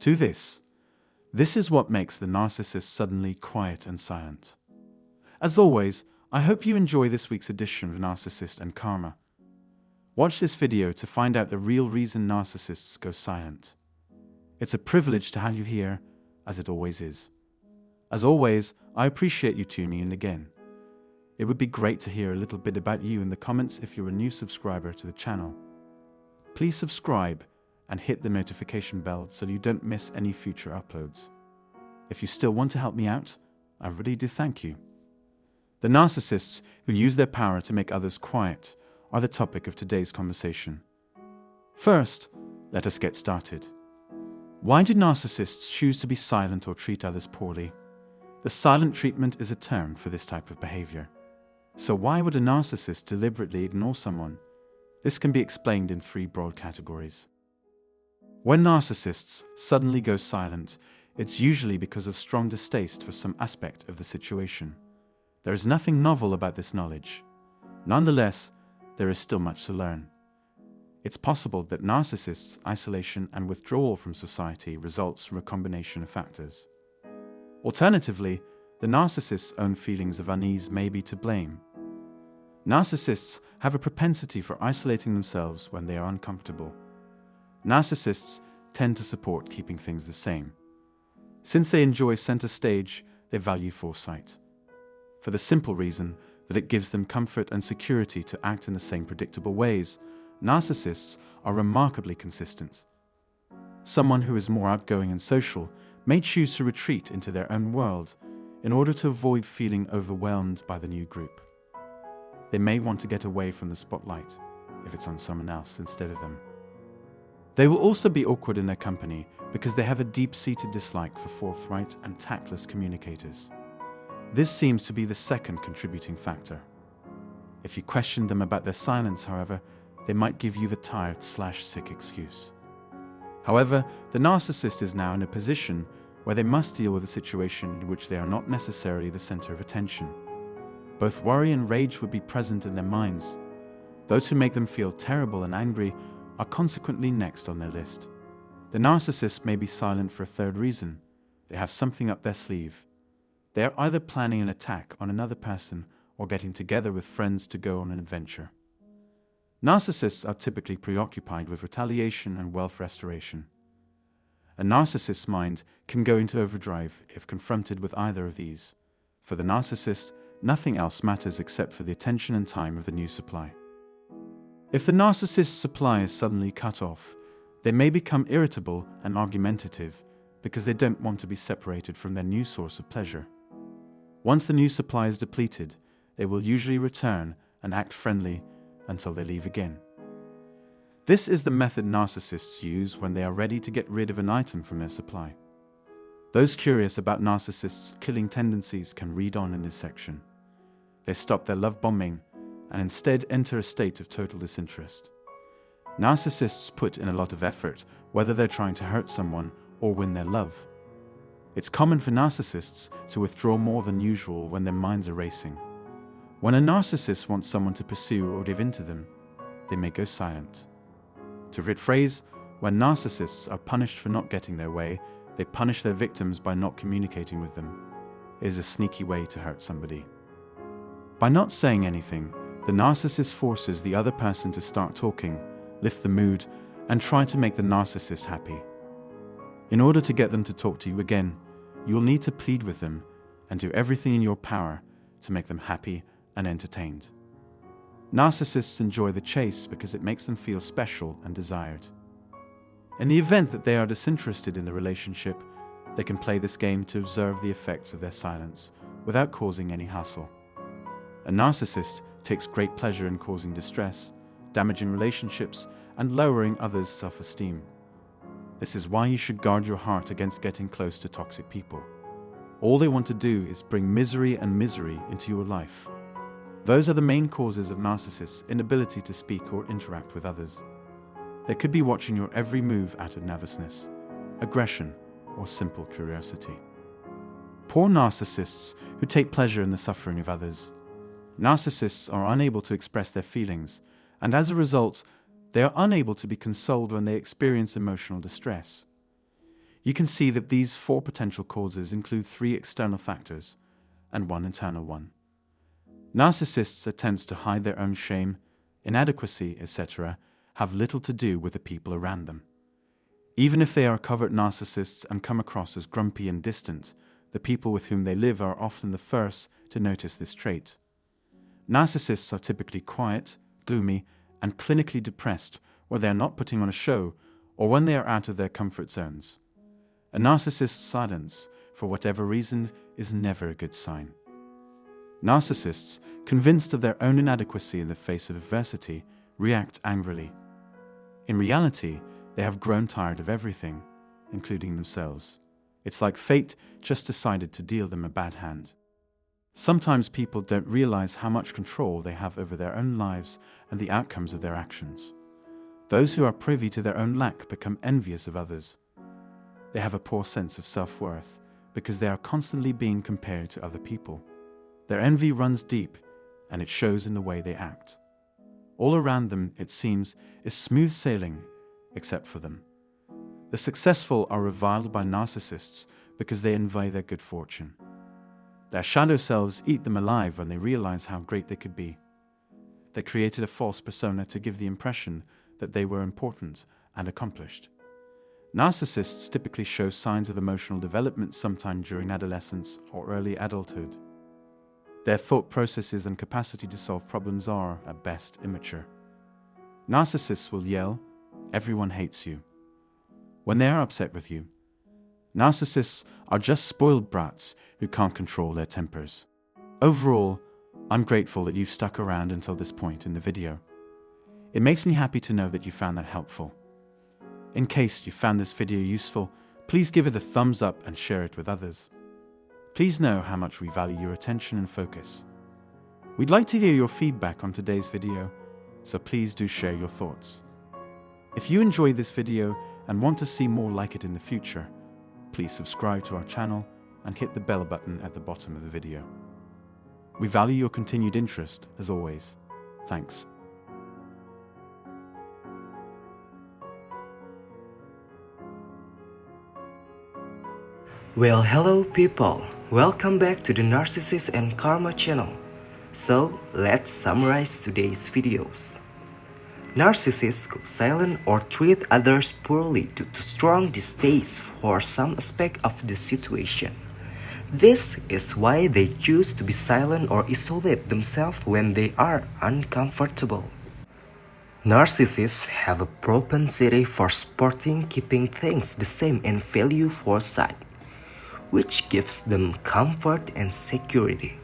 to this. This is what makes the narcissist suddenly quiet and silent. As always, I hope you enjoy this week's edition of Narcissist and Karma. Watch this video to find out the real reason narcissists go silent. It's a privilege to have you here, as it always is. As always, I appreciate you tuning in again. It would be great to hear a little bit about you in the comments if you're a new subscriber to the channel. Please subscribe and hit the notification bell so you don't miss any future uploads. If you still want to help me out, I really do thank you. The narcissists who use their power to make others quiet are the topic of today's conversation. First, let us get started. Why do narcissists choose to be silent or treat others poorly? The silent treatment is a term for this type of behavior. So why would a narcissist deliberately ignore someone? This can be explained in three broad categories. When narcissists suddenly go silent, it's usually because of strong distaste for some aspect of the situation. There is nothing novel about this knowledge. Nonetheless, there is still much to learn. It's possible that narcissists' isolation and withdrawal from society results from a combination of factors. Alternatively, the narcissist's own feelings of unease may be to blame. Narcissists have a propensity for isolating themselves when they are uncomfortable. Narcissists tend to support keeping things the same. Since they enjoy center stage, they value foresight, for the simple reason that it gives them comfort and security to act in the same predictable ways. Narcissists are remarkably consistent. Someone who is more outgoing and social may choose to retreat into their own world in order to avoid feeling overwhelmed by the new group. They may want to get away from the spotlight if it's on someone else instead of them. They will also be awkward in their company because they have a deep-seated dislike for forthright and tactless communicators. This seems to be the second contributing factor. If you question them about their silence, however, they might give you the tired/sick excuse. However, the narcissist is now in a position where they must deal with a situation in which they are not necessarily the center of attention. Both worry and rage would be present in their minds. Those who make them feel terrible and angry are consequently next on their list. The narcissist may be silent for a third reason. They have something up their sleeve. They are either planning an attack on another person or getting together with friends to go on an adventure. Narcissists are typically preoccupied with retaliation and wealth restoration. A narcissist's mind can go into overdrive if confronted with either of these. For the narcissist, nothing else matters except for the attention and time of the new supply. If the narcissist's supply is suddenly cut off, they may become irritable and argumentative because they don't want to be separated from their new source of pleasure. Once the new supply is depleted, they will usually return and act friendly until they leave again. This is the method narcissists use when they are ready to get rid of an item from their supply. Those curious about narcissists' killing tendencies can read on in this section. They stop their love bombing and instead enter a state of total disinterest. Narcissists put in a lot of effort, whether they're trying to hurt someone or win their love. It's common for narcissists to withdraw more than usual when their minds are racing. When a narcissist wants someone to pursue or give in to them, they may go silent. To rephrase, when narcissists are punished for not getting their way, they punish their victims by not communicating with them. It is a sneaky way to hurt somebody. By not saying anything, the narcissist forces the other person to start talking, lift the mood, and try to make the narcissist happy. In order to get them to talk to you again, you'll need to plead with them and do everything in your power to make them happy and entertained. Narcissists enjoy the chase because it makes them feel special and desired. In the event that they are disinterested in the relationship, they can play this game to observe the effects of their silence without causing any hassle. A narcissist takes great pleasure in causing distress, damaging relationships, and lowering others' self-esteem. This is why you should guard your heart against getting close to toxic people. All they want to do is bring misery into your life. Those are the main causes of narcissists' inability to speak or interact with others. They could be watching your every move out of nervousness, aggression, or simple curiosity. Poor narcissists who take pleasure in the suffering of others. Narcissists are unable to express their feelings, and as a result, they are unable to be consoled when they experience emotional distress. You can see that these 4 potential causes include 3 external factors and 1 internal one. Narcissists' attempts to hide their own shame, inadequacy, etc. have little to do with the people around them. Even if they are covert narcissists and come across as grumpy and distant, the people with whom they live are often the first to notice this trait. Narcissists are typically quiet, gloomy, and clinically depressed where they are not putting on a show or when they are out of their comfort zones. A narcissist's silence, for whatever reason, is never a good sign. Narcissists, convinced of their own inadequacy in the face of adversity, react angrily. In reality, they have grown tired of everything, including themselves. It's like fate just decided to deal them a bad hand. Sometimes people don't realize how much control they have over their own lives and the outcomes of their actions. Those who are privy to their own lack become envious of others. They have a poor sense of self-worth because they are constantly being compared to other people. Their envy runs deep, and it shows in the way they act. All around them, it seems, is smooth sailing, except for them. The successful are reviled by narcissists because they envy their good fortune. Their shadow selves eat them alive when they realize how great they could be. They created a false persona to give the impression that they were important and accomplished. Narcissists typically show signs of emotional development sometime during adolescence or early adulthood. Their thought processes and capacity to solve problems are, at best, immature. Narcissists will yell, "Everyone hates you," when they are upset with you. Narcissists are just spoiled brats who can't control their tempers. Overall, I'm grateful that you've stuck around until this point in the video. It makes me happy to know that you found that helpful. In case you found this video useful, please give it a thumbs up and share it with others. Please know how much we value your attention and focus. We'd like to hear your feedback on today's video, so please do share your thoughts. If you enjoyed this video and want to see more like it in the future, please subscribe to our channel and hit the bell button at the bottom of the video. We value your continued interest, as always. Thanks. Well, hello people, welcome back to the Narcissist and Karma channel. So, let's summarize today's videos. Narcissists go silent or treat others poorly due to strong distaste for some aspect of the situation. This is why they choose to be silent or isolate themselves when they are uncomfortable. Narcissists have a propensity for supporting keeping things the same and value foresight, which gives them comfort and security.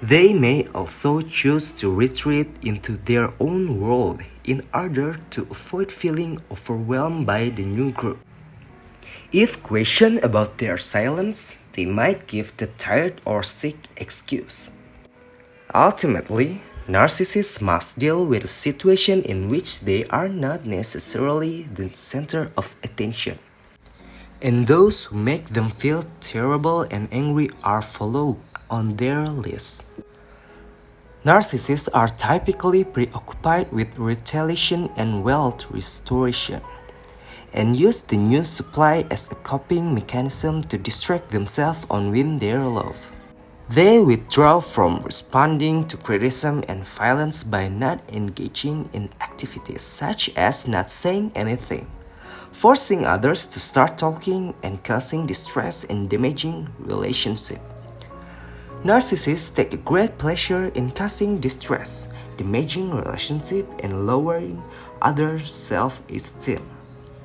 They may also choose to retreat into their own world in order to avoid feeling overwhelmed by the new group. If questioned about their silence, they might give the tired or sick excuse. Ultimately, narcissists must deal with a situation in which they are not necessarily the center of attention. And those who make them feel terrible and angry are followed on their list. Narcissists are typically preoccupied with retaliation and wealth restoration, and use the new supply as a coping mechanism to distract themselves and win their love. They withdraw from responding to criticism and violence by not engaging in activities such as not saying anything, forcing others to start talking, and causing distress and damaging relationships. Narcissists take a great pleasure in causing distress, damaging relationships, and lowering others' self-esteem.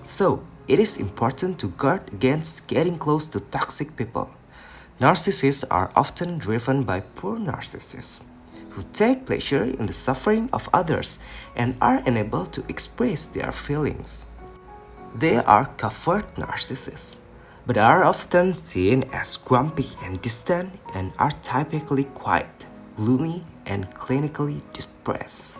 So, it is important to guard against getting close to toxic people. Narcissists are often driven by poor narcissists, who take pleasure in the suffering of others and are unable to express their feelings. They are covert narcissists, but are often seen as grumpy and distant and are typically quiet, gloomy, and clinically depressed.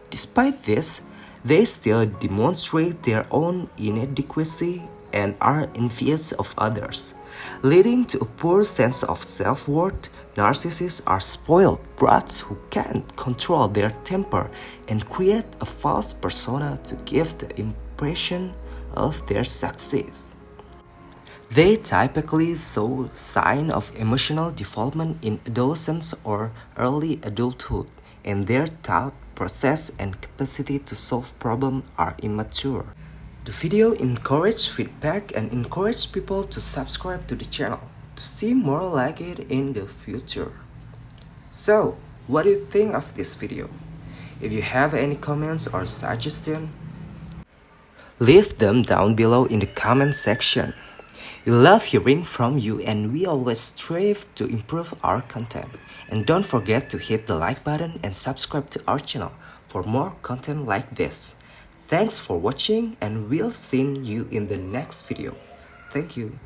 Despite this, they still demonstrate their own inadequacy and are envious of others, leading to a poor sense of self-worth. Narcissists are spoiled brats who can't control their temper and create a false persona to give the impression of their success. They typically show signs of emotional development in adolescence or early adulthood, and their thought process and capacity to solve problems are immature. The video encouraged feedback and encouraged people to subscribe to the channel to see more like it in the future. So, what do you think of this video? If you have any comments or suggestions, leave them down below in the comment section. We love hearing from you and we always strive to improve our content. And don't forget to hit the like button and subscribe to our channel for more content like this. Thanks for watching and we'll see you in the next video. Thank you.